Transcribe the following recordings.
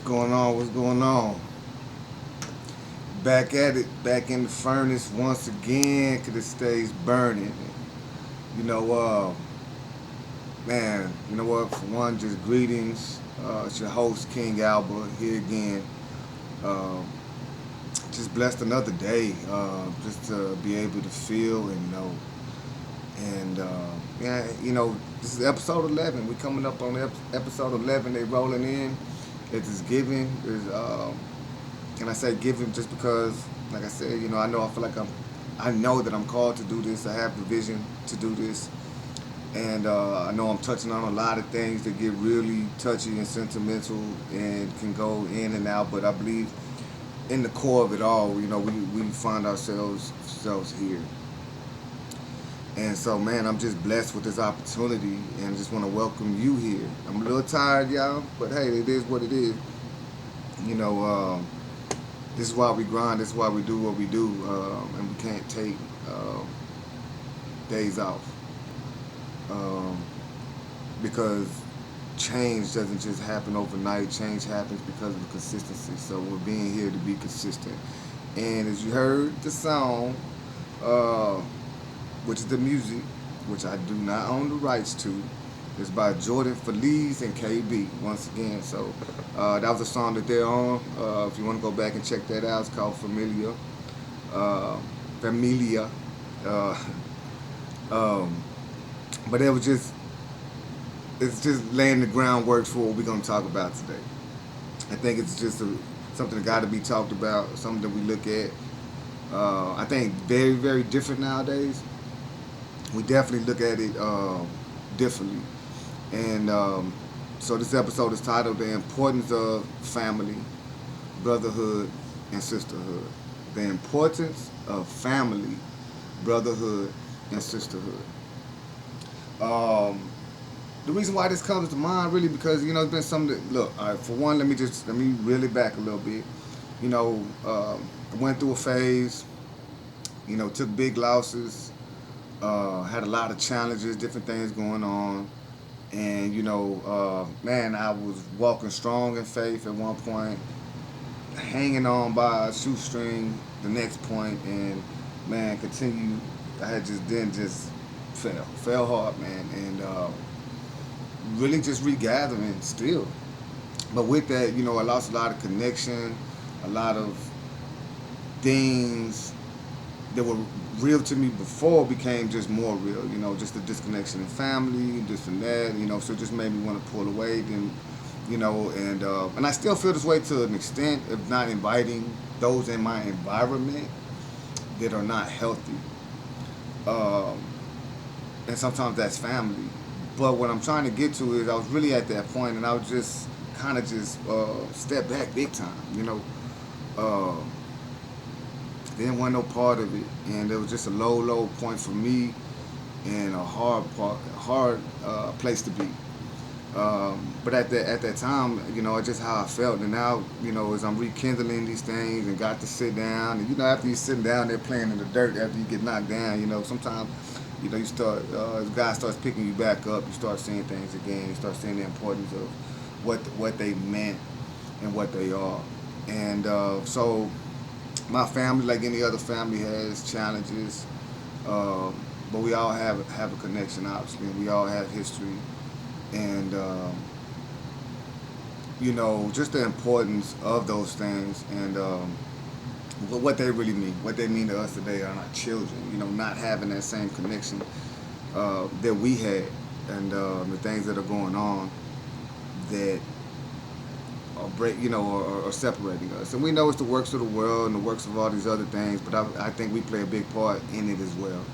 going on? What's going on? Back at it, back in the furnace once again, 'cause it stays burning. You know, man, you know what? For one, just greetings. It's your host, King Albert, here again. Um, just blessed another day, just to be able to feel and know. And, yeah, this is episode 11. We're coming up on episode 11. They rolling in. It's giving. And I say giving just because, like I said, I feel like I know that I'm called to do this. I have the vision to do this. And I know I'm touching on a lot of things that get really touchy and sentimental and can go in and out. But I believe in the core of it all, we find ourselves here. And so, man, I'm just blessed with this opportunity and just want to welcome you here. I'm a little tired, y'all, but hey, it is what it is. You know, this is why we grind. This is why we do what we do, and we can't take days off um, because change doesn't just happen overnight. Change happens because of consistency. So we're being here to be consistent. And as you heard the song, uh, which is the music, which I do not own the rights to. It's by Jordan Feliz and KB once again. So that was a song that they're on. If you want to go back and check that out, it's called Familia. Familia. Uh, um, but it's just laying the groundwork for what we're going to talk about today. I think it's just something that got to be talked about, something that we look at. I think very, very different nowadays. We definitely look at it differently. And so this episode is titled The Importance of Family, Brotherhood, and Sisterhood. The importance of family, brotherhood, and sisterhood. Um, the reason why this comes to mind really because, it's been something that, look, all right, for one, let me reel it back a little bit. I went through a phase, took big losses, had a lot of challenges, different things going on. And, man, I was walking strong in faith at one point, hanging on by a shoestring the next point, and, man, continued. I had just fell hard, man, and really just regathering still. But with that, I lost a lot of connection, a lot of things that were real to me before became just more real, just the disconnection in family, this and that, so it just made me want to pull away. Then, and I still feel this way to an extent of not inviting those in my environment that are not healthy. Um, and sometimes that's family. But what I'm trying to get to is I was really at that point and I was just kind of step back big time, Uh, didn't want no part of it, and it was just a low point for me, and a hard place to be. But at that time, it's just how I felt. And now, as I'm rekindling these things and got to sit down, and after you're sitting down there playing in the dirt, after you get knocked down, sometimes, you start, as God starts picking you back up, you start seeing things again. You start seeing the importance of what they meant and what they are, and so. My family, like any other family, has challenges, but we all have a connection, obviously. We all have history, and just the importance of those things and what they really mean, what they mean to us today on our children. Not having that same connection that we had, and the things that are going on that or separating us. And we know it's the works of the world and the works of all these other things, but I think we play a big part in it as well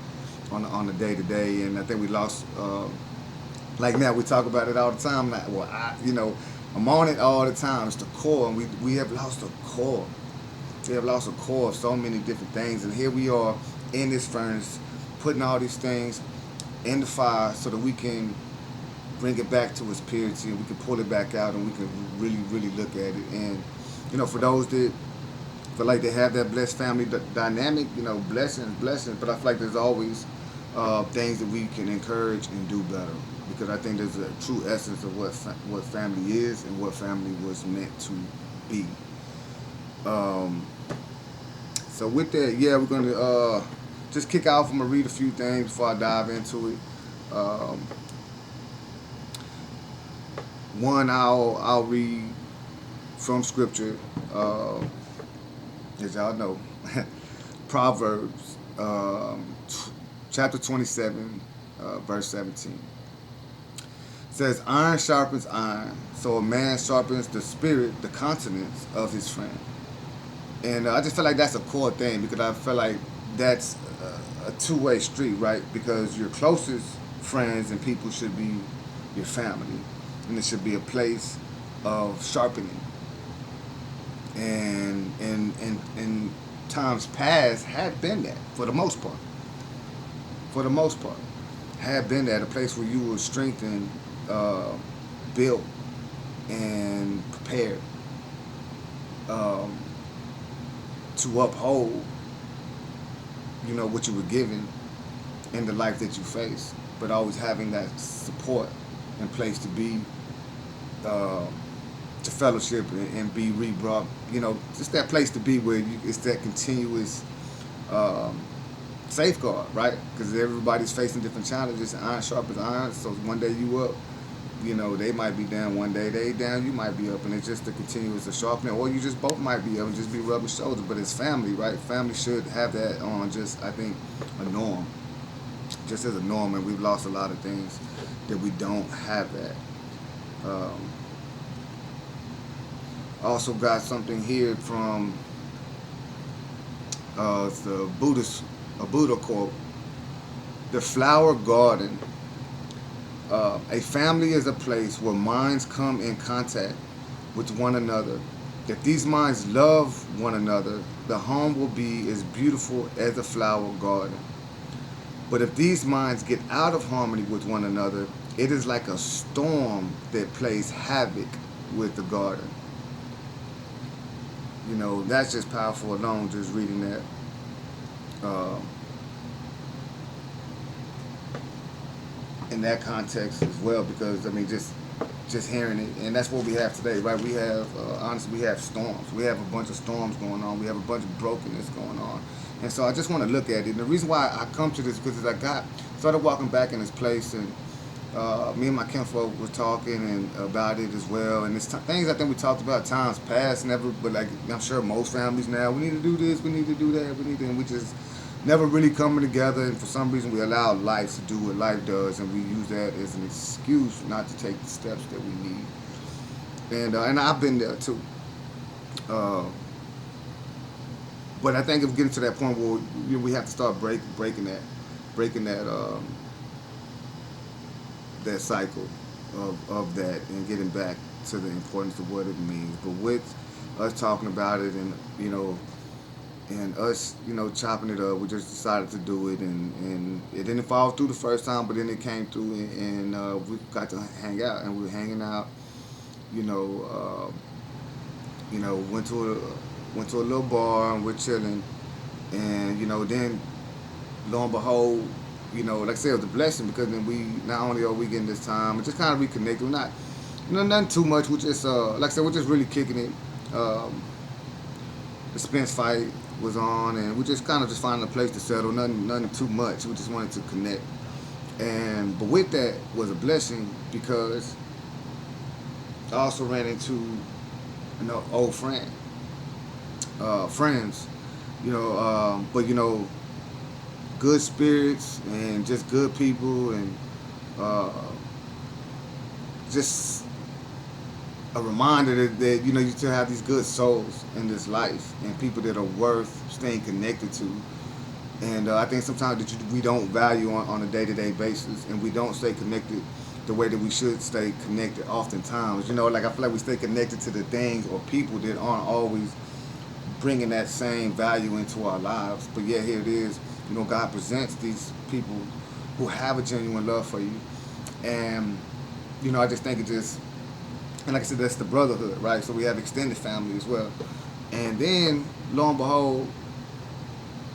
on the day to day. And I think we lost, like now we talk about it all the time. I'm on it all the time. It's the core, and we have lost the core. We have lost a core of so many different things, and here we are in this furnace, putting all these things in the fire so that we can bring it back to its purity, and we can pull it back out, and we can really, really look at it. And for those that feel like they have that blessed family dynamic, blessings. But I feel like there's always things that we can encourage and do better. Because I think there's a true essence of what family is and what family was meant to be. Um, so with that, yeah, we're gonna just kick off. I'm gonna read a few things before I dive into it. One, I'll read from scripture, uh, as y'all know, Proverbs, chapter 27, verse 17. It says, "Iron sharpens iron, so a man sharpens the spirit, the countenance of his friend." And I just feel like that's a core thing because I feel like that's a two-way street, right? Because your closest friends and people should be your family, and it should be a place of sharpening. And times past had been that for the most part. For the most part, had been that a place where you were strengthened, uh, built, and prepared um, to uphold, what you were given in the life that you face, but always having that support in place to be, uh, to fellowship and be re-brought, just that place to be where it's that continuous um, safeguard, right? Because everybody's facing different challenges. Iron sharpens iron. So one day you up, they might be down. One day they down, you might be up, and it's just the continuous of sharpening. Or you just both might be up and just be rubbing shoulders. But it's family, right? Family should have that on just, I think, a norm, just as a norm. And we've lost a lot of things that we don't have that. Um, also got something here from the a Buddha quote. The flower garden. A family is a place where minds come in contact with one another. If these minds love one another, the home will be as beautiful as a flower garden. But if these minds get out of harmony with one another, it is like a storm that plays havoc with the garden. That's just powerful alone, just reading that. Uh, in that context as well, because I mean, just hearing it, and that's what we have today, right? We have honestly, we have storms. We have a bunch of storms going on. We have a bunch of brokenness going on, and so I just want to look at it. And the reason why I come to this because I started walking back in this place, and me and my kinfolk were talking and about it as well. And it's things I think we talked about times past, never, but like I'm sure most families now, we need to do this, we need to do that, and we just never really coming together. And for some reason, we allow life to do what life does, and we use that as an excuse not to take the steps that we need. And I've been there too. Uh, but I think if getting to that point where we have to start breaking that cycle of that and getting back to the importance of what it means. But with us talking about it and us, chopping it up, we just decided to do it, and it didn't fall through the first time, but then it came through, and we got to hang out, and we were hanging out, you know, went to a little bar, and we're chilling, and then lo and behold, like I said, it was a blessing because then we not only are we getting this time, but just kind of reconnecting. We're not, nothing too much. We're just, like I said, we're just really kicking it. The Spence fight was on, and we just kind of just finding a place to settle. Nothing too much. We just wanted to connect, but with that was a blessing because I also ran into old friends, but good spirits and just good people, and just a reminder that you still have these good souls in this life and people that are worth staying connected to. And I think sometimes that we don't value on a day-to-day basis, and we don't stay connected the way that we should stay connected oftentimes. Like I feel like we stay connected to the things or people that aren't always bringing that same value into our lives. But yeah, here it is. God presents these people who have a genuine love for you. And, I just think and like I said, that's the brotherhood, right? So we have extended family as well. And then, lo and behold,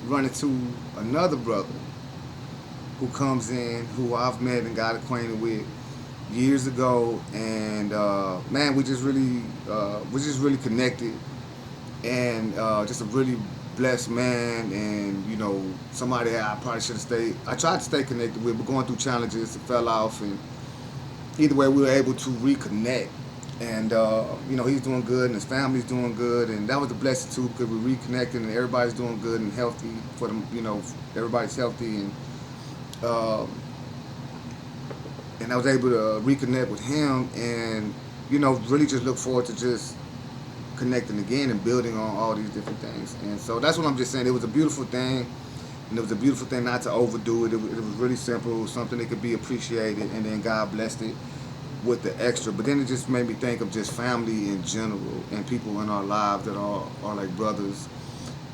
run into another brother who comes in, who I've met and got acquainted with years ago, and man, we just really connected, and just a really blessed man, and somebody that I probably should have stayed. I tried to stay connected with, but going through challenges, it fell off, and either way, we were able to reconnect. And he's doing good, and his family's doing good, and that was a blessing too, because we reconnected, and everybody's doing good and healthy for them. Everybody's healthy, uh, and I was able to reconnect with him, and really just look forward to just connecting again and building on all these different things. And so that's what I'm just saying. It was a beautiful thing, and it was a beautiful thing not to overdo it. It was really simple, something that could be appreciated, and then God blessed it with the extra. But then it just made me think of just family in general and people in our lives that are like brothers,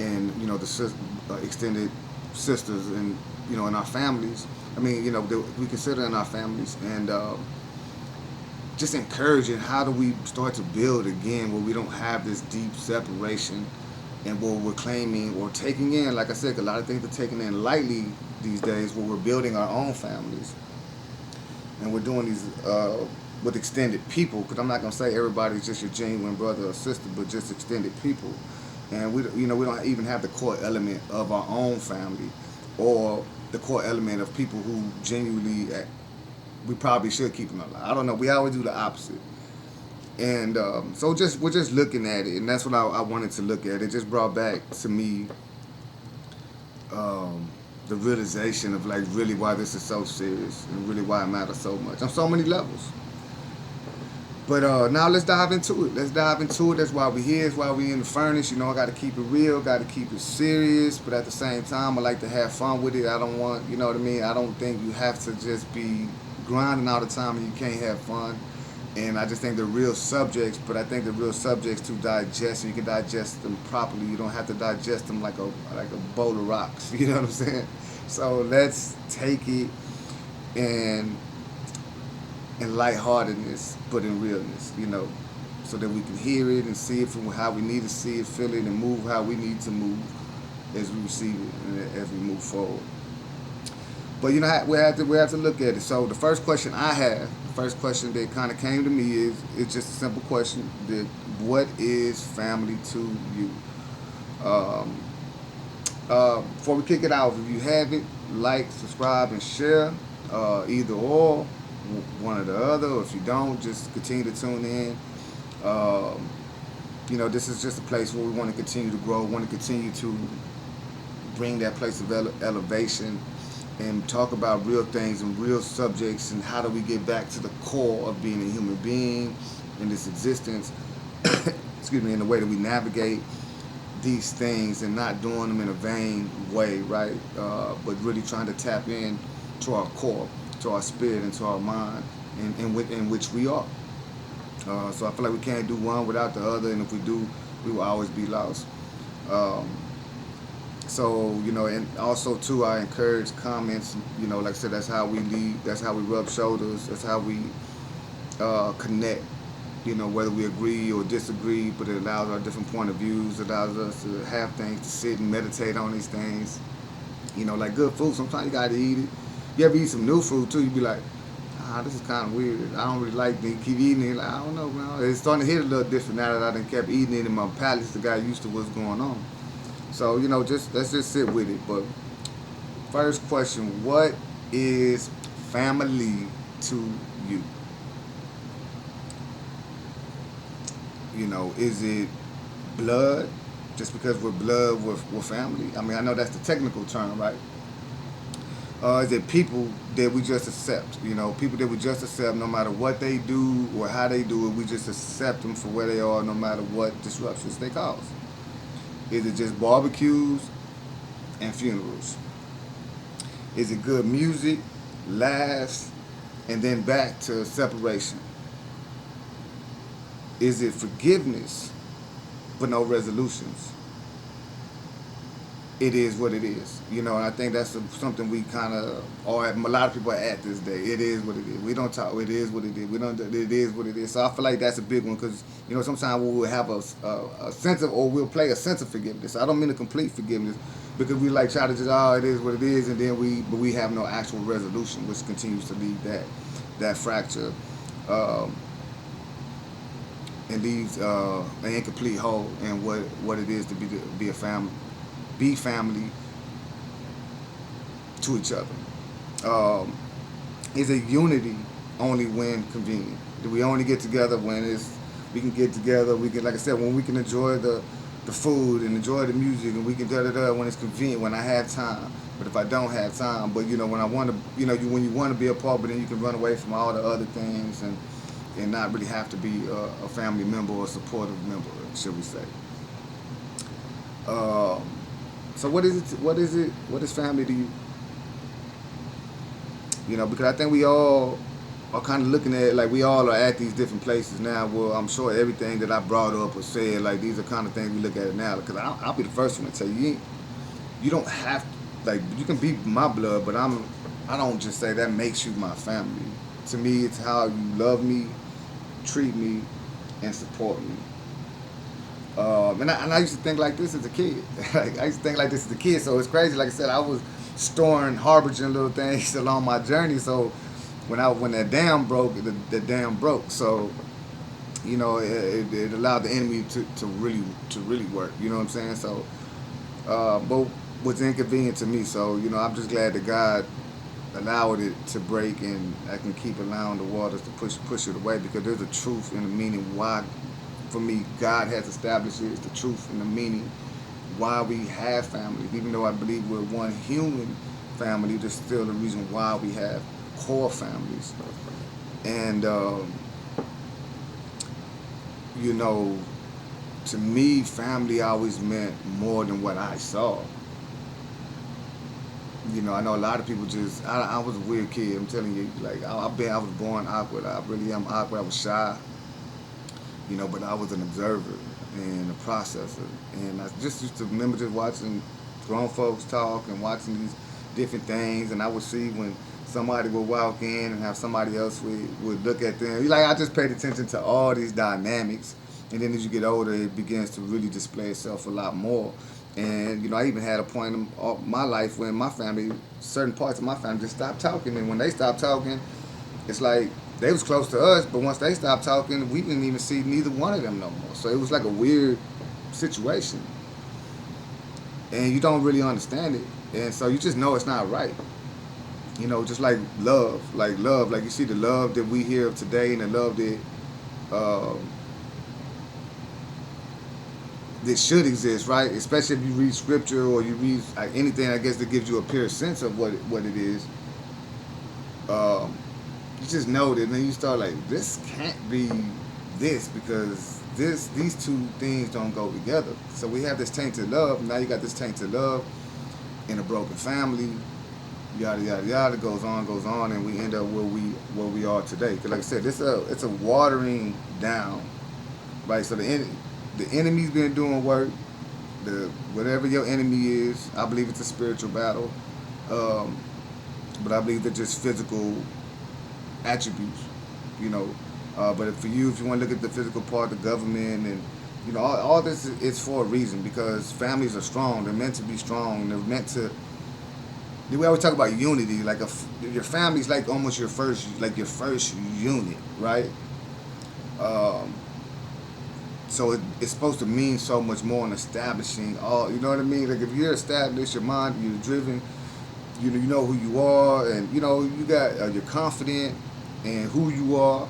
and the extended sisters, and in our families. I mean, that we consider in our families, and just encouraging how do we start to build again where we don't have this deep separation, and where we're claiming or taking in, like I said, a lot of things are taken in lightly these days, where we're building our own families, and we're doing these with extended people, because I'm not going to say everybody's just your genuine brother or sister, but just extended people. And we don't even have the core element of our own family, or the core element of people who genuinely we probably should keep them alive. I don't know. We always do the opposite. And so we're just looking at it, and that's what I wanted to look at. It just brought back to me the realization of like really why this is so serious, and really why it matters so much on so many levels. But now let's dive into it. Let's dive into it. That's why we're here. That's why we're in the furnace. I got to keep it real. Got to keep it serious. But at the same time, I like to have fun with it. I don't want, you know what I mean? I don't think you have to just be grinding all the time and you can't have fun. And I just think they're real subjects. But I think the real subjects to digest, and you can digest them properly. You don't have to digest them like a bowl of rocks. You know what I'm saying? So let's take it and in lightheartedness, but in realness, so that we can hear it and see it from how we need to see it, feel it, and move how we need to move as we receive it and as we move forward. But we have to look at it. So the first question that kind of came to me is just a simple question: that what is family to you? Before we kick it out, if you have it, like, subscribe, and share. Either or, one or the other. Or if you don't, just continue to tune in. This is just a place where we want to continue to grow, want to continue to bring that place of elevation, and talk about real things and real subjects, and how do we get back to the core of being a human being in this existence, excuse me, in the way that we navigate these things, and not doing them in a vain way, right? But really trying to tap in to our core, to our spirit, and to our mind, in which we are. So I feel like we can't do one without the other, and if we do, we will always be lost. And also too, I encourage comments. Like I said, that's how we lead. That's how we rub shoulders. That's how we connect. Whether we agree or disagree, but it allows our different point of views. It allows us to have things to sit and meditate on these things. Like good food. Sometimes you gotta eat it. You ever eat some new food too? You be like, this is kind of weird. I don't really like it. Keep eating it. Like, I don't know, man. It's starting to hit a little different now that I done kept eating it, and my palate's the guy used to what's going on. So, let's just sit with it. But first question, what is family to you? Is it blood? Just because we're blood, we're family? I mean, I know that's the technical term, right? Is it people that we just accept? People that we just accept no matter what they do or how they do it. We just accept them for where they are no matter what disruptions they cause. Is it just barbecues and funerals? Is it good music, laughs, and then back to separation? Is it forgiveness but no resolutions? it is what it is, you know. And I think that's something we kind of, or a lot of people are at this day. It is what it is. We don't talk. It is what it is. We don't. It is what it is. So I feel like that's a big one because you know sometimes we will have a sense of, or we'll play a sense of forgiveness. I don't mean a complete forgiveness because we like try to just, oh, it is what it is, and then we have no actual resolution, which continues to lead that fracture. Um, and leaves an incomplete whole in what it is to be a family, be family to each other. Um, is a unity only when convenient. Do we only get together when we can get together? We can, like I said, when we can enjoy the food and enjoy the music, and we can da da da when it's convenient, when I have time. But if I don't have time, but you know when I want to, you know, when you want to be apart, but then you can run away from all the other things and not really have to be a family member or a supportive member, should we say? Um, so what is it? What is it? What is family to you? You know, because I think we all are kind of looking at it like we all are at these different places now. Well, I'm sure everything that I brought up or said, like these are kind of things we look at it now. Because I'll be the first one to tell you, you don't have to, like you can be my blood, but I don't just say that makes you my family. To me, it's how you love me, treat me, and support me. And I used to think like this as a kid. Like, I used to think like this as a kid. So it's crazy. Like I said, I was storing, harboring little things along my journey. So when that dam broke, the dam broke. So you know, it allowed the enemy to really work. You know what I'm saying? So, but was inconvenient to me. So you know, I'm just glad that God allowed it to break, and I can keep allowing the waters to push it away because there's a truth and a meaning why. For me, God has established it. It's the truth and the meaning why we have families. Even though I believe we're one human family, there's still a reason why we have core families. And you know, to me, family always meant more than what I saw. You know, I know a lot of people just. I was a weird kid. I'm telling you, like I was born awkward. I really am awkward. I was shy. You know, but I was an observer and a processor, and I just used to remember just watching grown folks talk and watching these different things, and I would see when somebody would walk in and have somebody else would look at them. Like I just paid attention to all these dynamics, and then as you get older, it begins to really display itself a lot more. And you know, I even had a point in my life when my family, certain parts of my family, just stopped talking, and when they stopped talking, it's like they was close to us, but once they stopped talking, we didn't even see neither one of them no more. So it was like a weird situation, and you don't really understand it, and so you just know it's not right. You know, just like love, like you see the love that we hear of today, and the love uh, that should exist, right? Especially if you read scripture or you read like anything, I guess that gives you a pure sense of what it is. Um, you just know that, and then you start like, this can't be this because these two things don't go together. So we have this tainted love. Now you got this tainted love in a broken family. Yada yada yada, goes on, and we end up where we are today. Because like I said, it's a watering down, right? So the enemy's been doing work. Whatever your enemy is, I believe it's a spiritual battle, um, but I believe they're just physical attributes, you know. But for you, if you want to look at the physical part, the government, and you know, all this is for a reason because families are strong. They're meant to be strong. They're meant to. We always talk about unity. Like your family's like almost your first unit, right? Um, so it's supposed to mean so much more in establishing all. You know what I mean? Like if you're established, your mind, you're driven. You know who you are, and you know you got you're confident in who you are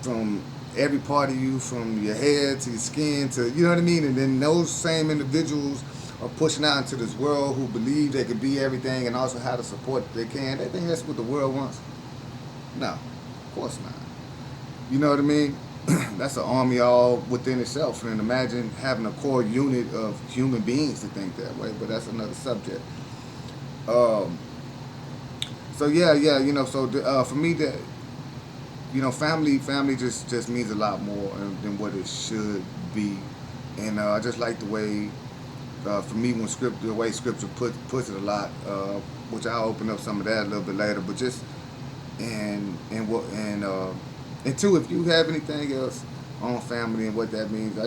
from every part of you, from your head to your skin to you know what I mean. And then those same individuals are pushing out into this world who believe they can be everything and also have the support that they can. They think that's what the world wants. No, of course not. You know what I mean? That's an army all within itself. And imagine having a core unit of human beings to think that way. But that's another subject. Um, so yeah, you know. So for me, that you know, family just means a lot more than what it should be. And I just like the way For me, when the way scripture puts it a lot, which I'll open up some of that a little bit later, but just and two, if you have anything else on family and what that means,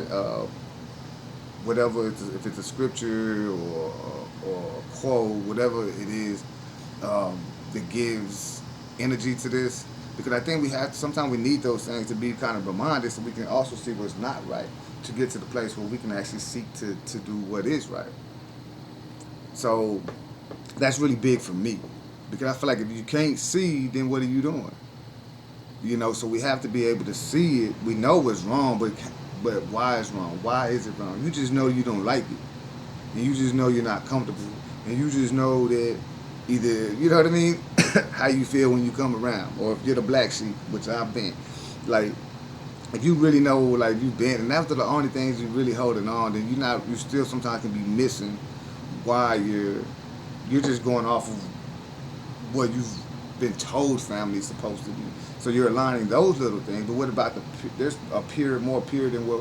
whatever if it's a scripture or a quote, whatever it is, that gives energy to this, because I think sometimes we need those things to be kind of reminded, so we can also see what's not right, to get to the place where we can actually seek to do what is right. So that's really big for me, because I feel like if you can't see, then what are you doing? So we have to be able to see it. We know what's wrong, but why it's wrong? Why is it wrong? You just know you don't like it, and you just know you're not comfortable, and you just know that either, you know what I mean, how you feel when you come around, or if you're the black sheep, which I've been, like, if you really know, like, you've been, and after the only things you're really holding on, then you still sometimes can be missing why you're just going off of what you've been told family is supposed to be. So you're aligning those little things, but what about there's more pure than what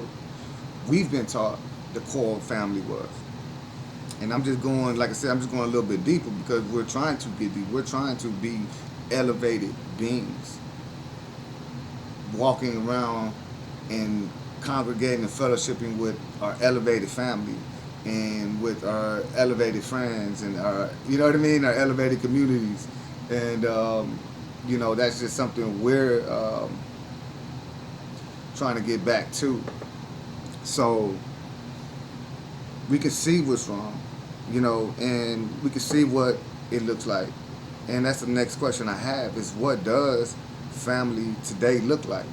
we've been taught the core of family was. And I'm just going, like I said, I'm just going a little bit deeper, because we're trying to get deep. We're trying to be elevated beings, walking around and congregating and fellowshipping with our elevated family and with our elevated friends and our, you know what I mean, our elevated communities. And, that's just something we're trying to get back to. So we can see what's wrong, and we can see what it looks like. And that's the next question I have, is what does family today look like?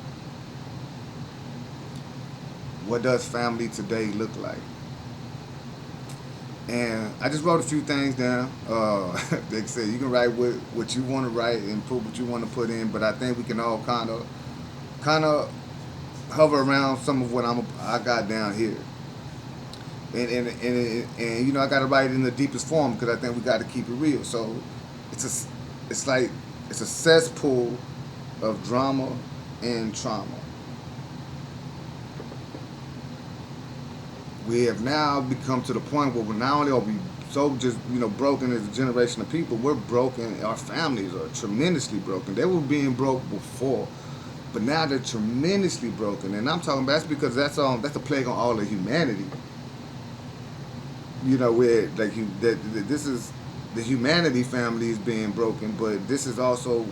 What does family today look like? And I just wrote a few things down. Like I said, you can write what you want to write and put what you want to put in, but I think we can all kind of hover around some of what I got down here. And I got to write it in the deepest form, because I think we got to keep it real. So it's like a cesspool of drama and trauma. We have now become to the point where not only are we so just broken as a generation of people, we're broken. Our families are tremendously broken. They were being broke before, but now they're tremendously broken. And I'm talking about that's because that's a plague on all of humanity. Where this is the humanity family is being broken, but this is also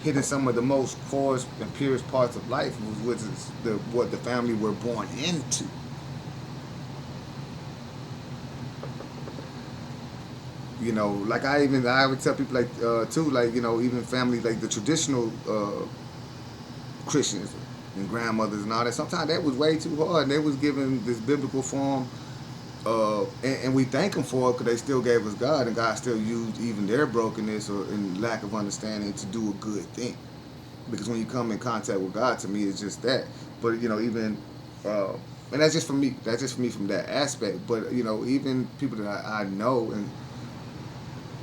hitting some of the most coarse and purest parts of life, which is what the family we're born into. Like I would tell people, like, too, like, even family, like the traditional Christians and grandmothers and all that, sometimes that was way too hard, and they was given this biblical form, and we thank them for it, because they still gave us God, and God still used even their brokenness and lack of understanding to do a good thing. Because when you come in contact with God, to me, it's just that. But even and that's just for me. That's just for me from that aspect. But even people that I know and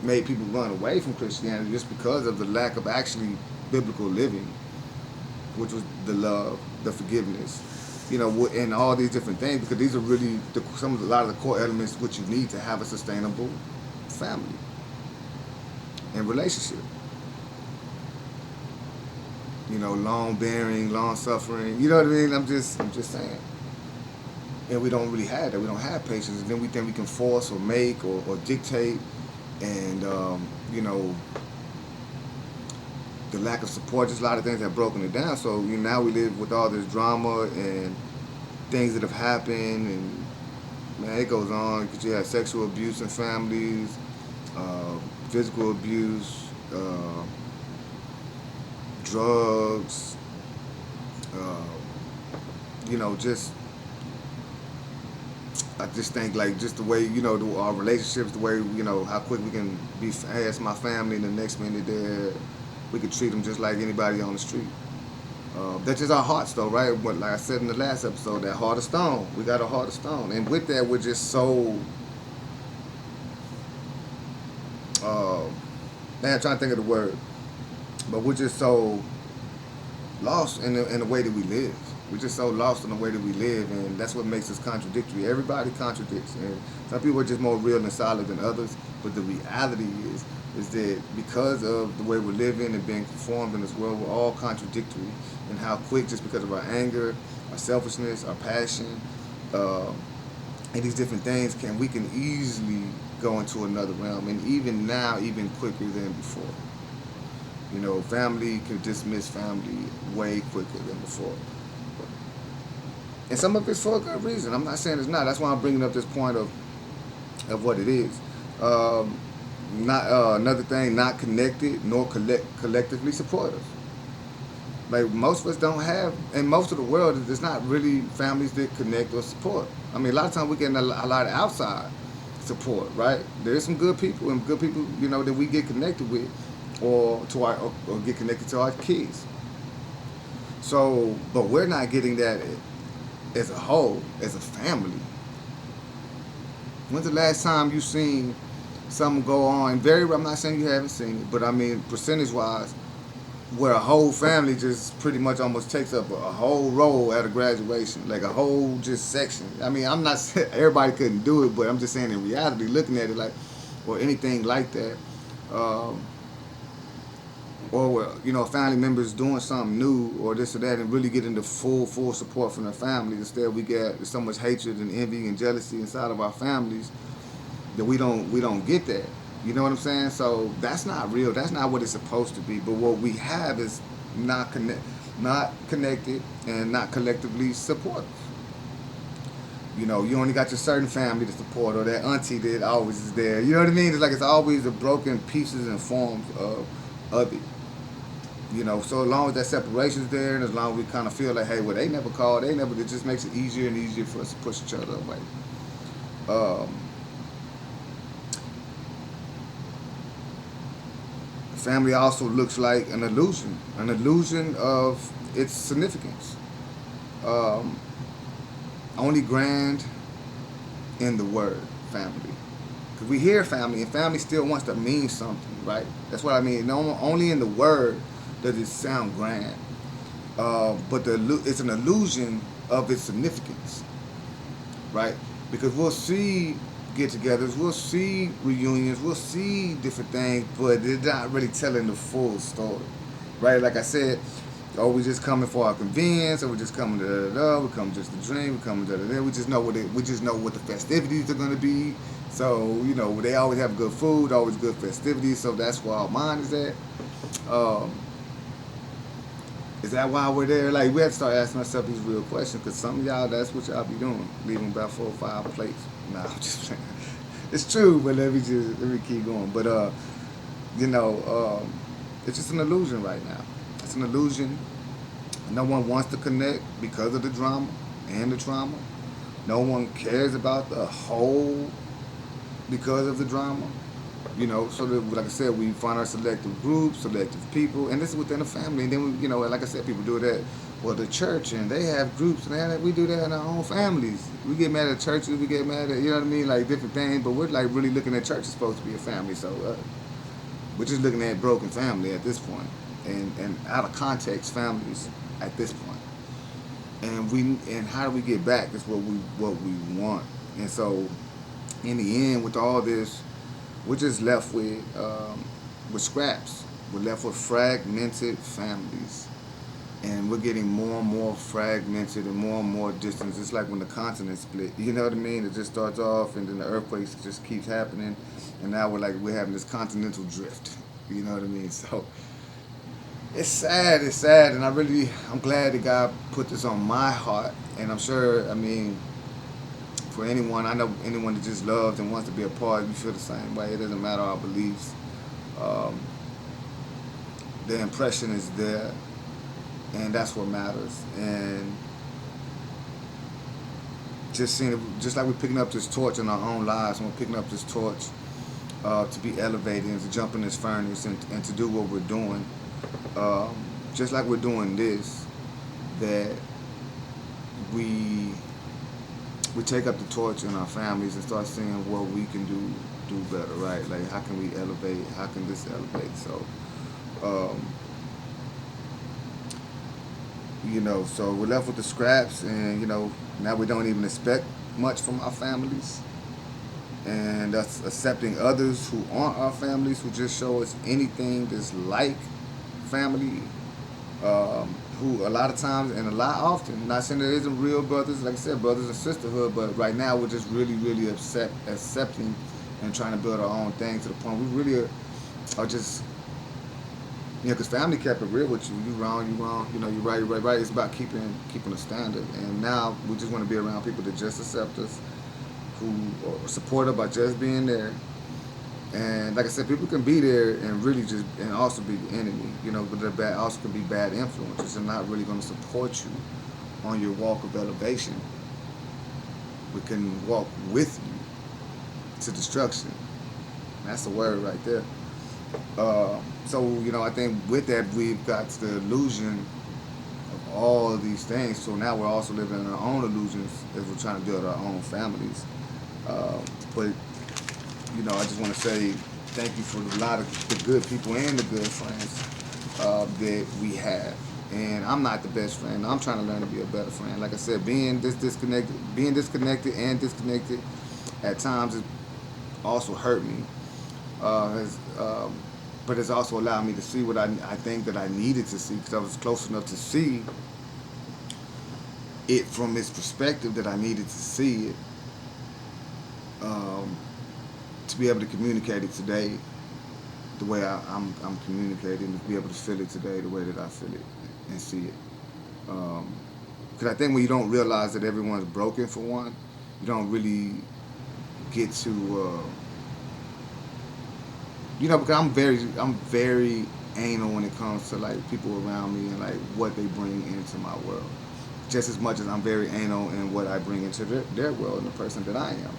made people run away from Christianity just because of the lack of actually biblical living, which was the love, the forgiveness, and all these different things, because these are really a lot of the core elements which you need to have a sustainable family and relationship. Long bearing, long suffering. You know what I mean? I'm just saying. And we don't really have that. We don't have patience, and then we think we can force or make or dictate. And the lack of support, just a lot of things have broken it down. So now we live with all this drama and things that have happened, and man, it goes on, because you have sexual abuse in families, physical abuse, drugs, just I just think, like, just the way, our relationships, the way, how quick we can be, hey, that's my family, and the next minute we could treat them just like anybody on the street. That's just our hearts, though, right? But like I said in the last episode, that heart of stone. We got a heart of stone. And with that, we're just so, man, I'm trying to think of the word, but we're just so lost in the way that we live. We're just so lost in the way that we live, and that's what makes us contradictory. Everybody contradicts, and some people are just more real and solid than others. But the reality is that because of the way we're living and being conformed in this world, we're all contradictory. And how quick, just because of our anger, our selfishness, our passion, uh, and these different things, we can easily go into another realm, and even now, even quicker than before. You know, family can dismiss family way quicker than before. And some of it's for a good reason. I'm not saying it's not. That's why I'm bringing up this point of what it is. Um, not another thing, not connected nor collectively supportive. Like most of us don't have, and most of the world, there's not really families that connect or support. I mean, a lot of times we're getting a lot of outside support, right? There's some good people and good people, you know, that we get connected with, or to our or get connected to our kids. So, but we're not getting that as a whole, as a family. When's the last time you seen something go on? Very, I'm not saying you haven't seen it, but I mean percentage wise, where a whole family just pretty much almost takes up a whole row at a graduation, like a whole just section. I mean, I'm not saying everybody couldn't do it, but I'm just saying in reality, looking at it like, or anything like that, um, or where, you know, family members doing something new or this or that, and really getting the full support from their families. Instead, we get so much hatred and envy and jealousy inside of our families that we don't get that. You know what I'm saying? So that's not real. That's not what it's supposed to be. But what we have is not connected, and not collectively supportive. You know, you only got your certain family to support, or that auntie that always is there. You know what I mean? It's like it's always the broken pieces and forms of it. You know, so as long as that separation's there, and as long as we kind of feel like, hey, well, they never called, they never, it just makes it easier and easier for us to push each other away. Um, Family also looks like an illusion of its significance. Um, Only grand in the word family. Because we hear family, and family still wants to mean something, right? That's what I mean. No, only in the word does it sound grand. But it's an illusion of its significance, right? Because we'll see get-togethers, we'll see reunions, we'll see different things, but they're not really telling the full story, right? Like I said, oh, we just coming for our convenience, or we just coming we come just to drink, we come we just know what the festivities are gonna be. So you know they always have good food, always good festivities. So that's where our mind is at. Um, is that why we're there? Like we have to start asking ourselves these real questions, because some of y'all, that's what y'all be doing, leaving about 4 or 5 plates. Nah, I'm just playing. It's true, but let me keep going. But you know, it's just an illusion right now. It's an illusion. No one wants to connect because of the drama and the trauma. No one cares about the whole because of the drama. You know, so that, like I said, we find our selective groups, selective people, and this is within the family. And then we, you know, like I said, people do that. Well, the church, and they have groups, and we do that in our own families. We get mad at churches, we get mad at, you know what I mean, like different things. But we're like really looking at church is supposed to be a family, so we're just looking at broken family at this point, and out of context families at this point. And how do we get back? Is what we want. And so, in the end, with all this, we're just left with scraps. We're left with fragmented families, and we're getting more and more fragmented and more distance. It's like when the continents split. You know what I mean? It just starts off, and then the earthquakes just keeps happening, and now we're having this continental drift. You know what I mean? So it's sad. It's sad, and I'm glad that God put this on my heart, and I'm sure. I mean, for anyone, I know anyone that just loves and wants to be a part, you feel the same way. It doesn't matter our beliefs. Um, the impression is there, and that's what matters. And just seeing it, just like we're picking up this torch in our own lives, and we're picking up this torch to be elevated and to jump in this furnace and to do what we're doing. Just like we're doing this, that we take up the torch in our families and start seeing what we can do better, right? Like how can we elevate? How can this elevate? So So we're left with the scraps, and now we don't even expect much from our families, and us accepting others who aren't our families, who just show us anything that's like family, who a lot of times and a lot often, not saying there isn't real brothers, like I said, brothers and sisterhood, but right now we're just really, really accepting and trying to build our own thing to the point we really are just, because family kept it real with you. You wrong, you wrong. You right, you right, right. It's about keeping a standard. And now we just want to be around people that just accept us, who are supportive by just being there. And like I said, people can be there and really just and also be the enemy. But they're bad also can be bad influences and not really going to support you on your walk of elevation. We can walk with you to destruction. That's the word right there. So I think with that we've got the illusion of all of these things. So now we're also living in our own illusions as we're trying to build our own families. But I just want to say thank you for a lot of the good people and the good friends that we have. And I'm not the best friend. I'm trying to learn to be a better friend. Like I said, being disconnected at times, it also hurt me. But it's also allowed me to see what I think that I needed to see, because I was close enough to see it from its perspective that I needed to see it, to be able to communicate it today the way I'm communicating, to be able to feel it today the way that I feel it and see it. Because I think when you don't realize that everyone's broken for one, you don't really get to because I'm very anal when it comes to like people around me and like what they bring into my world. Just as much as I'm very anal in what I bring into their world and the person that I am.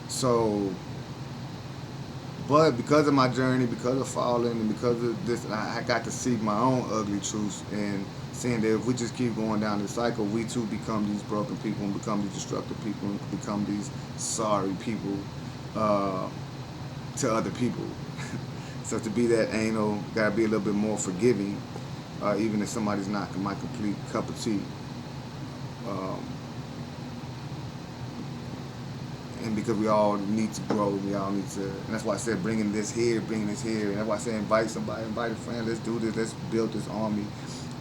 So, but because of my journey, because of falling, and because of this, I got to see my own ugly truths and seeing that if we just keep going down this cycle, we too become these broken people and become these destructive people and become these sorry people. To other people. So to be that anal, gotta be a little bit more forgiving, even if somebody's not my complete cup of tea. And because we all need to grow, we all need to, and that's why I said bringing this here, and that's why I said invite somebody, invite a friend, let's do this, let's build this army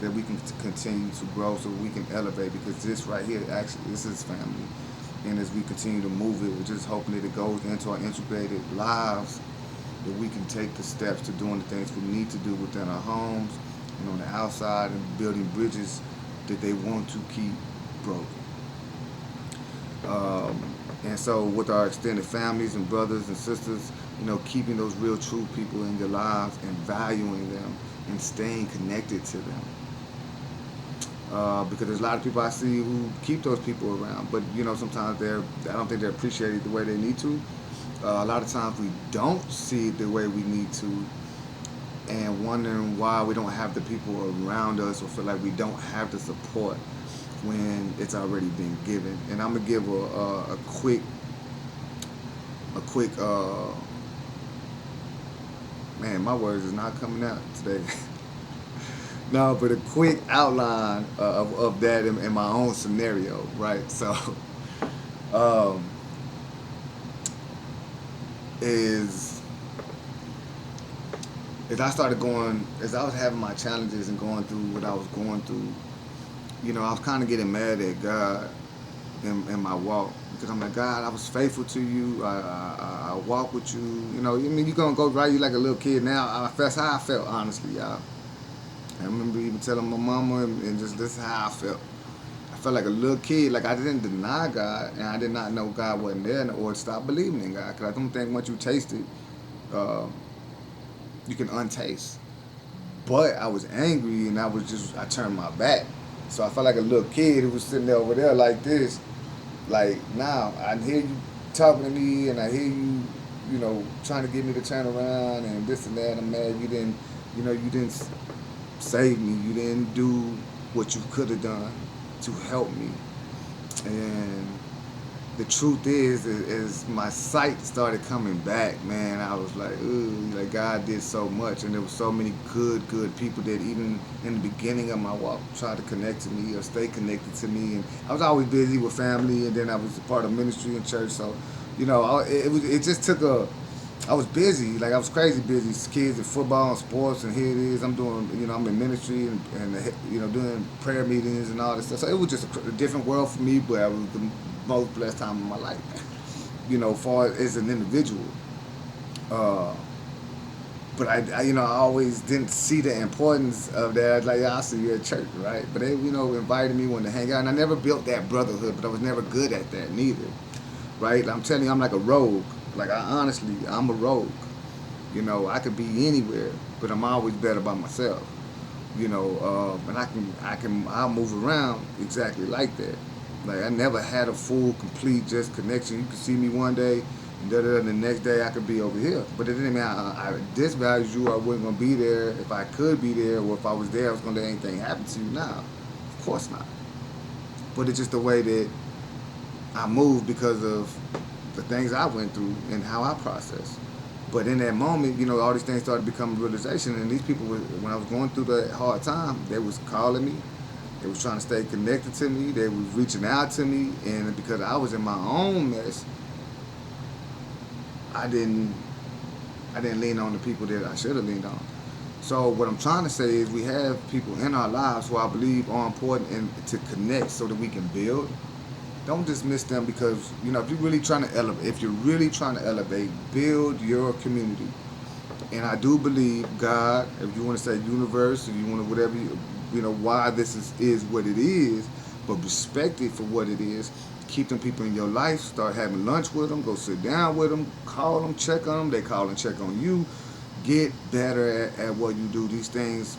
that we can continue to grow so we can elevate, because this right here, actually, this is family. And as we continue to move it, we're just hoping that it goes into our integrated lives, that we can take the steps to doing the things we need to do within our homes and on the outside, and building bridges that they want to keep broken. And so with our extended families and brothers and sisters, keeping those real true people in your lives and valuing them and staying connected to them. Because there's a lot of people I see who keep those people around, but sometimes I don't think they're appreciated the way they need to. A lot of times we don't see it the way we need to, and wondering why we don't have the people around us or feel like we don't have the support when it's already been given. And I'm gonna give a quick man, my words is not coming out today. No, but a quick outline of that in my own scenario, right? So, is as I was having my challenges and going through what I was going through, I was kind of getting mad at God in my walk, because I'm like, God, I was faithful to you. I walk with you. You're gonna go right. You like a little kid now. That's how I felt, honestly, y'all. I remember even telling my mama, and just this is how I felt. I felt like a little kid, like I didn't deny God, and I did not know God wasn't there, or stop believing in God, because I don't think once you taste it, you can untaste. But I was angry, and I turned my back. So I felt like a little kid who was sitting there over there like this, like, now I hear you talking to me, and I hear you, trying to get me to turn around and this and that. I'm mad you didn't save me. You didn't do what you could have done to help me. And the truth is my sight started coming back, man. I was like, ooh, like God did so much, and there was so many good people that even in the beginning of my walk tried to connect to me or stay connected to me. And I was always busy with family, and then I was a part of ministry and church. So, it just took a. I was busy, like I was crazy busy. Kids and football and sports, and here it is. I'm doing, I'm in ministry and doing prayer meetings and all this stuff. So it was just a different world for me, but I was the most blessed time of my life. Far as an individual. Uh, but I always didn't see the importance of that. I was like, yeah, I'll see you at church, right? But they, invited me, wanted to hang out, and I never built that brotherhood, but I was never good at that neither, right? I'm telling you, I'm like a rogue. Like I'm a rogue. I could be anywhere, but I'm always better by myself. And I'll move around exactly like that. Like I never had a full, complete, just connection. You could see me one day, and the next day I could be over here. But it didn't mean I disvalued you. I wasn't gonna be there if I could be there, or if I was there, I was gonna let anything happen to you. Now, of course not. But it's just the way that I moved because of the things I went through and how I processed. But in that moment, all these things started becoming realization. And these people, when I was going through that hard time, they was calling me. They was trying to stay connected to me. They was reaching out to me. And because I was in my own mess, I didn't lean on the people that I should have leaned on. So what I'm trying to say is we have people in our lives who I believe are important and to connect so that we can build. Don't dismiss them because if you're really trying to elevate, build your community. And I do believe God, if you want to say universe, if you want to whatever, why this is what it is, but respect it for what it is. Keep them people in your life. Start having lunch with them. Go sit down with them. Call them, check on them. They call and check on you. Get better at what you do. These things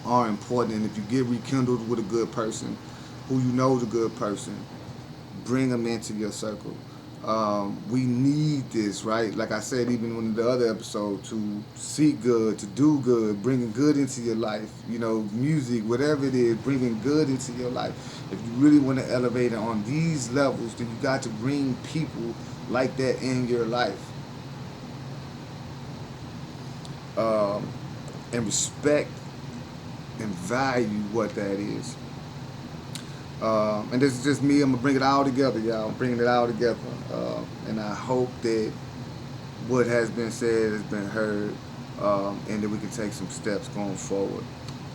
are important. And if you get rekindled with a good person, who you know is a good person, bring them into your circle. We need this, right? Like I said, even in the other episode, to see good, to do good, bringing good into your life. Music, whatever it is, bringing good into your life. If you really want to elevate it on these levels, then you got to bring people like that in your life. And respect and value what that is. And this is just me. I'm gonna bring it all together, y'all. I'm bringing it all together, and I hope that what has been said has been heard, and that we can take some steps going forward.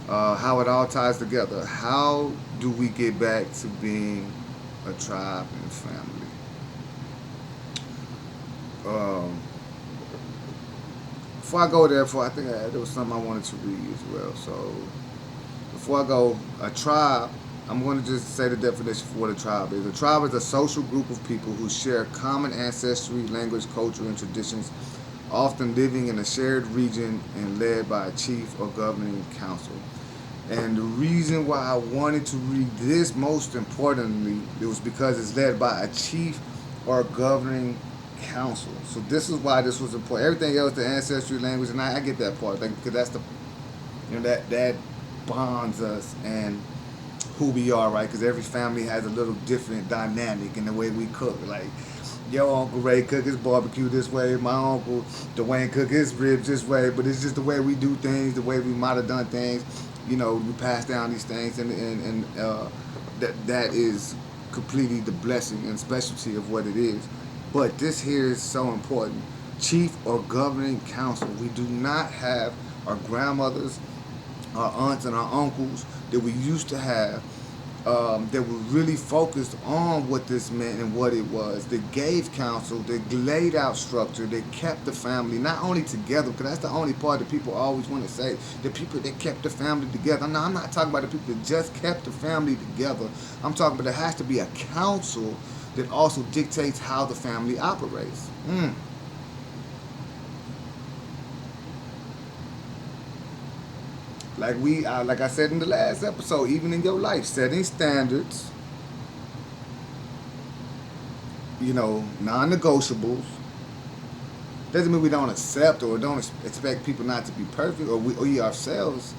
How it all ties together. How do we get back to being a tribe and family? Before I go there, I think there was something I wanted to read as well. So before I go, a tribe. I'm going to just say the definition for what a tribe is. A tribe is a social group of people who share common ancestry, language, culture, and traditions, often living in a shared region and led by a chief or governing council. And the reason why I wanted to read this most importantly, it was because it's led by a chief or governing council. So this is why this was important. Everything else, the ancestry, language, and I get that part, because that's that bonds us and who we are, right? Because every family has a little different dynamic in the way we cook. Like, your Uncle Ray cook his barbecue this way, my Uncle Dwayne cook his ribs this way, but it's just the way we do things, the way we might have done things. We pass down these things, and that is completely the blessing and specialty of what it is. But this here is so important. Chief or governing council. We do not have our grandmothers, our aunts, and our uncles that we used to have, that were really focused on what this meant and what it was. They gave counsel, they laid out structure, they kept the family not only together, because that's the only part that people always want to say, the people that kept the family together. No, I'm not talking about the people that just kept the family together. I'm talking about there has to be a council that also dictates how the family operates. Like I said in the last episode, even in your life, setting standards, non-negotiables. Doesn't mean we don't accept or don't expect people not to be perfect, or we ourselves,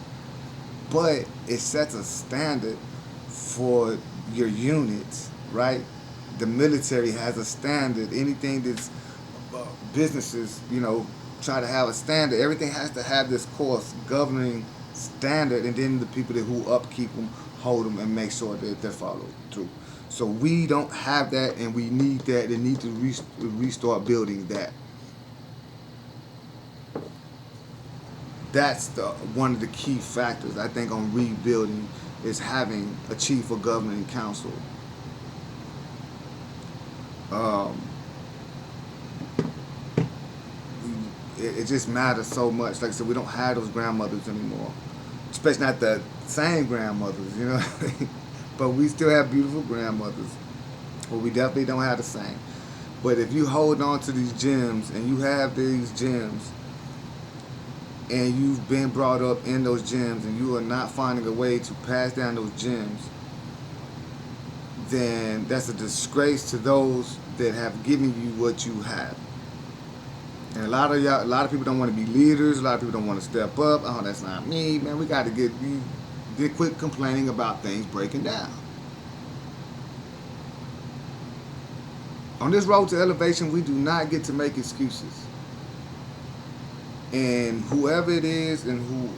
but it sets a standard for your units, right? The military has a standard. Anything that's businesses, try to have a standard. Everything has to have this course governing standard, and then the people that who upkeep them, hold them, and make sure that they're followed through. So we don't have that, and we need that. They need to restart building that. That's one of the key factors I think on rebuilding is having a chief or governing council. Um, it just matters so much. Like I said, we don't have those grandmothers anymore, especially not the same grandmothers, But we still have beautiful grandmothers, but we definitely don't have the same. But if you hold on to these gems and you have these gems and you've been brought up in those gems and you are not finding a way to pass down those gems, then that's a disgrace to those that have given you what you have. And a lot of people don't want to be leaders. A lot of people don't want to step up. Oh, that's not me, man. We got to get quit complaining about things breaking down. On this road to elevation, we do not get to make excuses. And whoever it is, and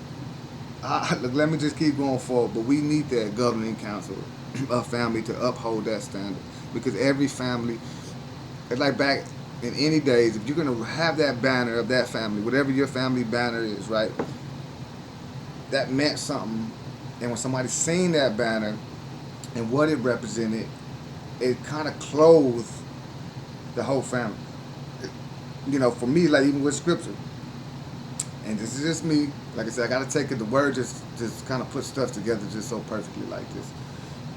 let me just keep going forward. But we need that governing council of family to uphold that standard, because every family, it's like back in any days, if you're gonna have that banner of that family, whatever your family banner is, right? That meant something. And when somebody seen that banner and what it represented, it kind of clothed the whole family. For me, like even with scripture, and this is just me. Like I said, I gotta take it. The word just kind of put stuff together just so perfectly like this.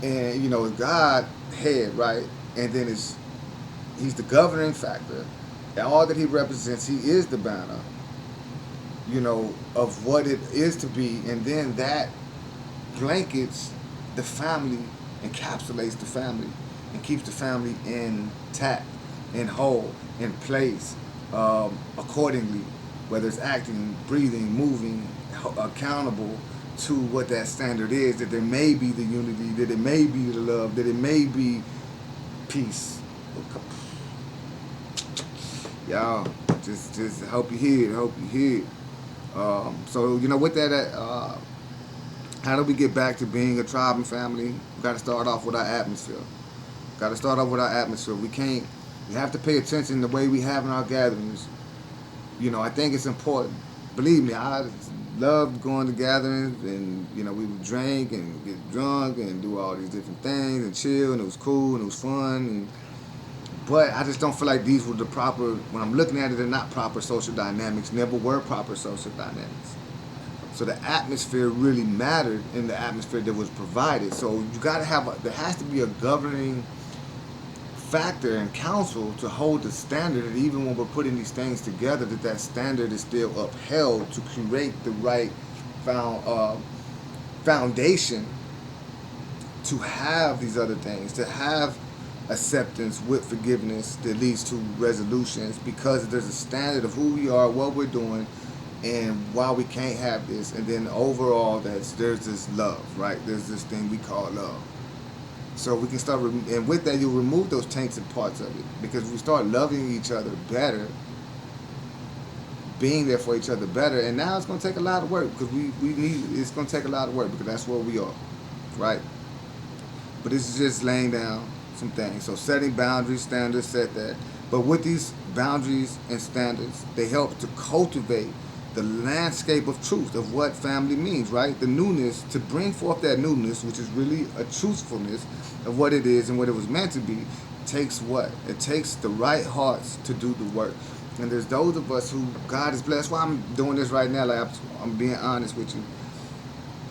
And it's God head, right? And then He's the governing factor. And all that He represents, He is the banner, of what it is to be. And then that blankets the family, encapsulates the family, and keeps the family intact, in whole, in place, accordingly, whether it's acting, breathing, moving, accountable to what that standard is, that there may be the unity, that it may be the love, that it may be peace. Y'all, just hope you hear it. So, with that, how do we get back to being a tribe and family? We got to start off with our atmosphere. We have to pay attention to the way we have in our gatherings. I think it's important. Believe me, I loved going to gatherings, and we would drink and get drunk and do all these different things and chill, and it was cool and it was fun. But I just don't feel like these were the proper, when I'm looking at it, they're not proper social dynamics, never were proper social dynamics. So the atmosphere really mattered in the atmosphere that was provided. So you gotta there has to be a governing factor and council to hold the standard, and even when we're putting these things together, that standard is still upheld to create the right foundation to have these other things, to have acceptance with forgiveness that leads to resolutions, because there's a standard of who we are, what we're doing, and why we can't have this. And then overall, there's this love, right? There's this thing we call love. So we can start, and with that, you'll remove those tainted parts of it, because we start loving each other better, being there for each other better. And now it's going to take a lot of work, because it's going to take a lot of work, because that's where we are, right? But this is just laying down some things. So setting boundaries, standards, set that. But with these boundaries and standards, they help to cultivate the landscape of truth of what family means, right? The newness, to bring forth that newness, which is really a truthfulness of what it is and what it was meant to be, takes what? It takes the right hearts to do the work. And there's those of us who God has blessed. Why I'm doing this right now, like I'm being honest with you.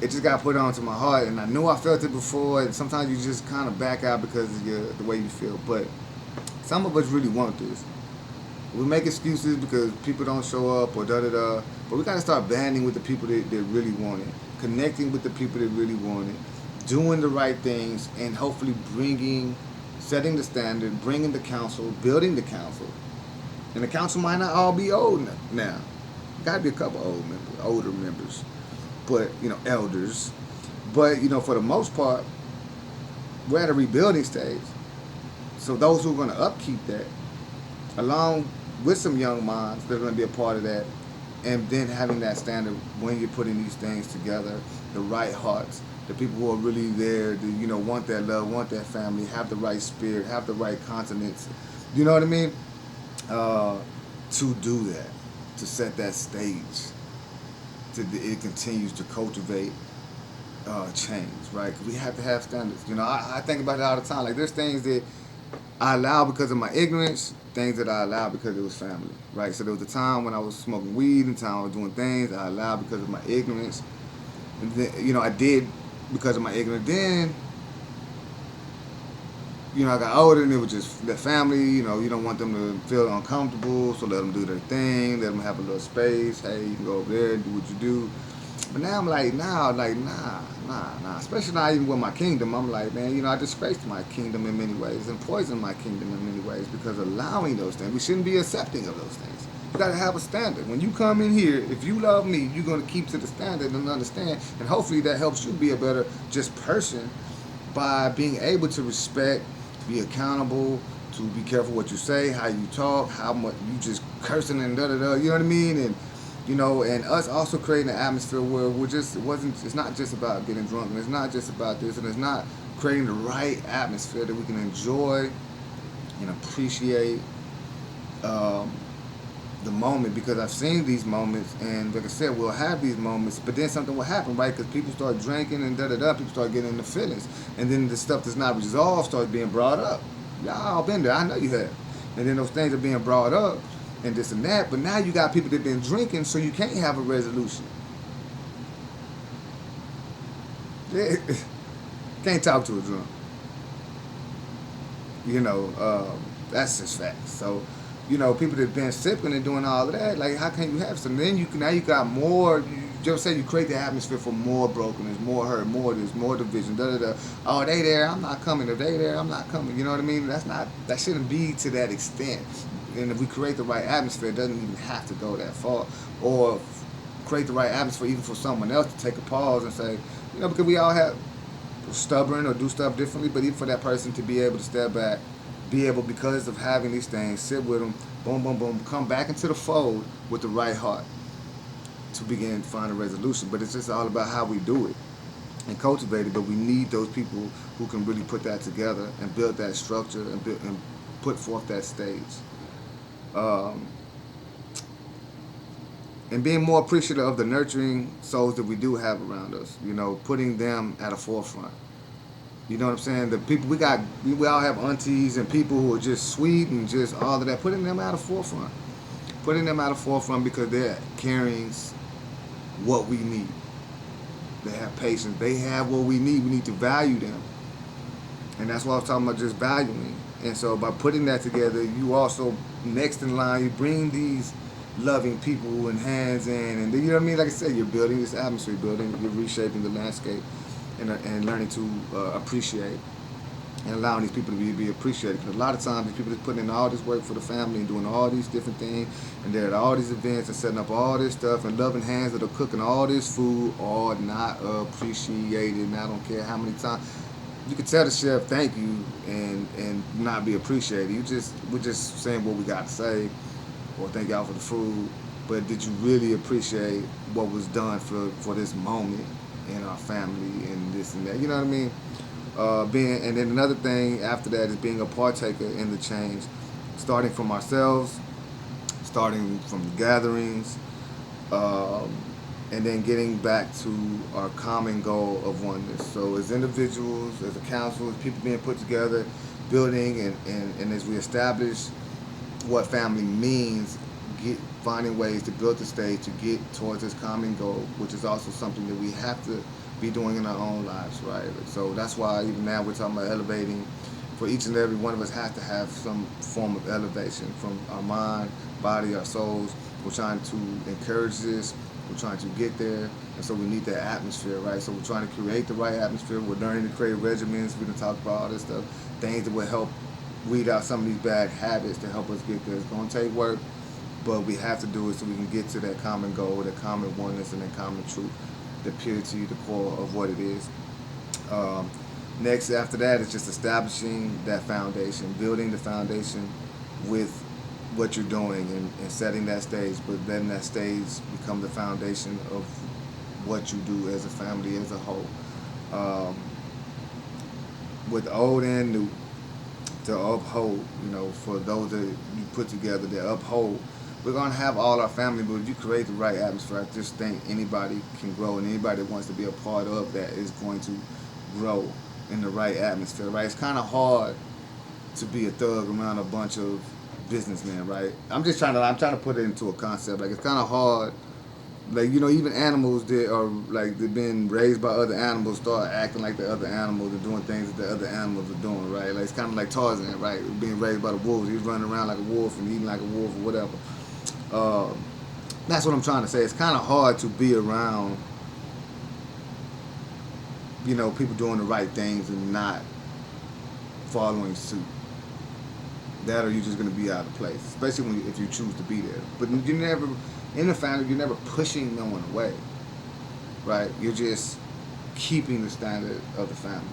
It just got put onto my heart, and I knew I felt it before, and sometimes you just kind of back out because of the way you feel. But some of us really want this. We make excuses because people don't show up or da-da-da, but we got to start banding with the people that really want it, connecting with the people that really want it, doing the right things, and hopefully setting the standard, bringing the council, building the council. And the council might not all be old now. Got to be a couple older members. But, elders. But, for the most part, we're at a rebuilding stage. so those who are going to upkeep that, along with some young minds that are going to be a part of that, and then having that standard when you're putting these things together, the right hearts, the people who are really there to, want that love, want that family, have the right spirit, have the right consonants, you know what I mean? To do that, to set that stage, it continues to cultivate change, right? 'Cause we have to have standards. I think about it all the time. Like, there's things that I allow because of my ignorance, things that I allowed because it was family, right? So there was a time when I was smoking weed, and time I was doing things I allowed because of my ignorance. And then, I did because of my ignorance. Then, I got older, and it was just the family. You don't want them to feel uncomfortable, so let them do their thing. Let them have a little space. Hey, you can go over there and do what you do. But now I'm like, nah. Especially now, even with my kingdom, I'm like, man, I disgraced my kingdom in many ways and poisoned my kingdom in many ways because allowing those things. We shouldn't be accepting of those things. You gotta have a standard. When you come in here, if you love me, you're gonna keep to the standard and understand, and hopefully that helps you be a better just person by being able to respect, be accountable, to be careful what you say, how you talk, how much you just cursing and da-da-da, you know what I mean? And and us also creating an atmosphere where it's not just about getting drunk, and it's not just about this, and it's not creating the right atmosphere that we can enjoy and appreciate the moment, because I've seen these moments, and like I said, we'll have these moments, but then something will happen, right? Because people start drinking and da-da-da, people start getting into feelings, and then the stuff that's not resolved starts being brought up. Y'all been there, I know you have. And then those things are being brought up, and this and that, but now you got people that been drinking, so you can't have a resolution. Can't talk to a drunk. That's just facts. So, people that been sipping and doing all of that, like, how can you have some? Then now you got more. You just say you create the atmosphere for more brokenness, more hurt, more this, more division. Da da da. Oh, they there, I'm not coming. If they there, I'm not coming. You know what I mean? That shouldn't be to that extent. And if we create the right atmosphere, it doesn't even have to go that far. Or create the right atmosphere even for someone else to take a pause and say, because we all have stubborn or do stuff differently, but even for that person to be able to step back, be able, because of having these things, sit with them, boom, boom, boom, come back into the fold with the right heart to begin to find a resolution. But it's just all about how we do it and cultivate it. But we need those people who can really put that together and build that structure and put forth that stage. And being more appreciative of the nurturing souls that we do have around us, putting them at a forefront. You know what I'm saying? The people we all have aunties and people who are just sweet and just all of that, putting them at a forefront. Putting them at a forefront because they're carrying what we need. They have patience. They have what we need. We need to value them. And that's what I was talking about, just valuing. And so by putting that together, you also, next in line, you bring these loving people and hands in, and you know what I mean? Like I said, you're building this atmosphere, you're reshaping the landscape, and learning to appreciate and allowing these people to be appreciated. Because a lot of times these people are putting in all this work for the family and doing all these different things, and they're at all these events and setting up all this stuff, and loving hands that are cooking all this food are not appreciated. And I don't care how many times you can tell the chef thank you and not be appreciated. We're just saying what we got to say, or thank y'all for the food, but did you really appreciate what was done for this moment in our family and this and that? You know what I mean? And then another thing after that is being a partaker in the change, starting from ourselves, starting from the gatherings, and then getting back to our common goal of oneness. So as individuals, as a council, as people being put together, building, and as we establish what family means, finding ways to build the stage to get towards this common goal, which is also something that we have to be doing in our own lives, right? So that's why even now we're talking about elevating. For each and every one of us has to have some form of elevation from our mind, body, our souls. We're trying to encourage this. We're trying to get there, and so we need that atmosphere, right? So we're trying to create the right atmosphere. We're learning to create regimens. We can talk about all this stuff, things that will help weed out some of these bad habits to help us get there. It's going to take work, but we have to do it so we can get to that common goal, that common oneness, and that common truth, the purity, the core of what it is. Next, after that, is just establishing that foundation, building the foundation with what you're doing, and setting that stage, but letting that stage become the foundation of what you do as a family as a whole. Um, with old and new, to uphold, for those that you put together that uphold. We're gonna have all our family, but if you create the right atmosphere, I just think anybody can grow, and anybody that wants to be a part of that is going to grow in the right atmosphere, right? It's kind of hard to be a thug around a bunch of businessmen, right? I'm trying to put it into a concept. Like, it's kind of hard. Like, even animals that are like they've been raised by other animals start acting like the other animals and doing things that the other animals are doing, right? Like, it's kind of like Tarzan, right? Being raised by the wolves, he's running around like a wolf and eating like a wolf or whatever. Um, that's what I'm trying to say. It's kind of hard to be around, people doing the right things and not following suit. That, or you're just gonna be out of place, especially if you choose to be there. But you never, in the family, you're never pushing no one away, right? You're just keeping the standard of the family,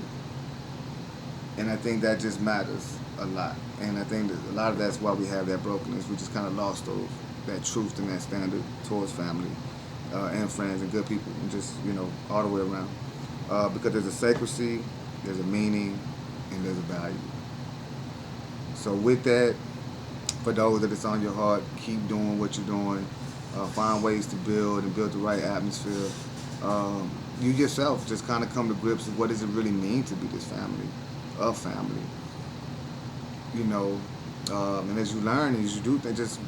and I think that just matters a lot. And I think that a lot of that's why we have that brokenness. We just kind of lost that truth and that standard towards family and friends and good people, and just all the way around. Because there's a sacredcy, there's a meaning, and there's a value. So with that, for those that it's on your heart, keep doing what you're doing. Find ways to build and build the right atmosphere. You yourself just kind of come to grips with what does it really mean to be this family, a family. And as you learn and as you do things, just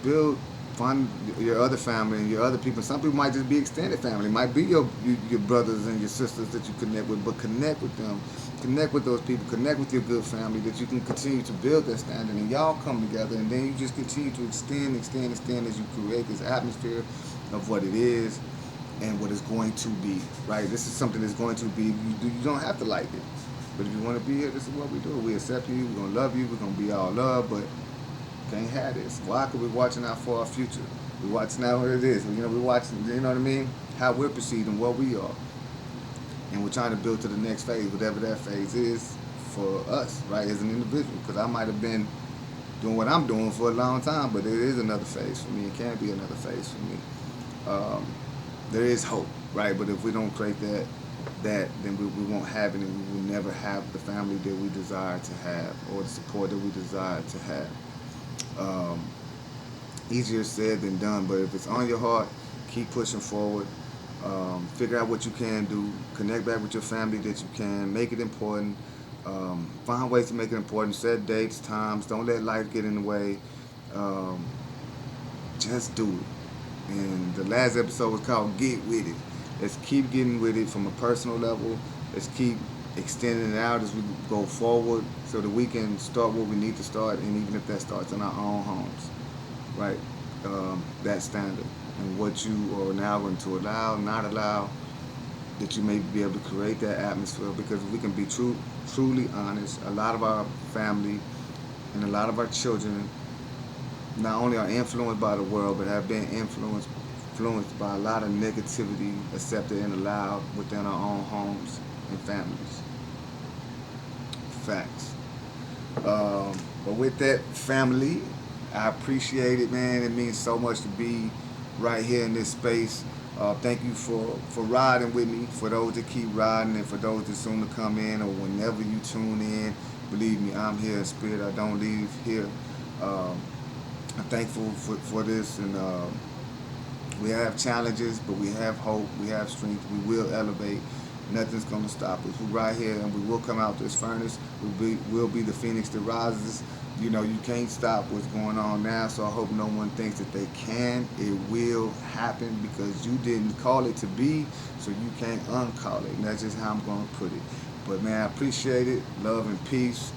find your other family and your other people. Some people might just be extended family. It might be your brothers and your sisters that you connect with, but connect with them. Connect with those people. Connect with your good family that you can continue to build that standard, and y'all come together, and then you just continue to extend as you create this atmosphere of what it is and what it's going to be. Right? This is something that's going to be. You don't have to like it, but if you want to be here, this is what we do. We accept you. We're gonna love you. We're gonna be all love, but can't have this. Why? Because we're watching out for our future. We're watching out what it is. We're watching, you know what I mean? How we're perceiving what we are. And we're trying to build to the next phase, whatever that phase is for us, right, as an individual. Because I might have been doing what I'm doing for a long time, but it is another phase for me. It can be another phase for me. There is hope, right? But if we don't create that then we won't have it, and we will never have the family that we desire to have, or the support that we desire to have. Easier said than done, but if it's on your heart, keep pushing forward. Figure out what you can do. Connect back with your family that you can. Make it important. Find ways to make it important. Set dates, times. Don't let life get in the way. Just do it. And the last episode was called Get With It. Let's keep getting with it from a personal level. Let's keep extending it out as we go forward so that we can start where we need to start, and even if that starts in our own homes, right? That standard and what you are now going to allow, not allow, that you may be able to create that atmosphere. Because if we can be truly honest, a lot of our family and a lot of our children not only are influenced by the world, but have been influenced by a lot of negativity accepted and allowed within our own homes and families. Facts. But with that, family, I appreciate it, man. It means so much to be right here in this space. Thank you for riding with me, for those that keep riding, and for those that soon to come in, or whenever you tune in. Believe me, I'm here in spirit. I don't leave here. I'm thankful for this, and we have challenges, but we have hope, we have strength, we will elevate. Nothing's going to stop us. We're right here, and we will come out this furnace. We'll be the phoenix that rises. You can't stop what's going on now, so I hope no one thinks that they can. It will happen because you didn't call it to be, so you can't uncall it. And that's just how I'm going to put it. But, man, I appreciate it. Love and peace.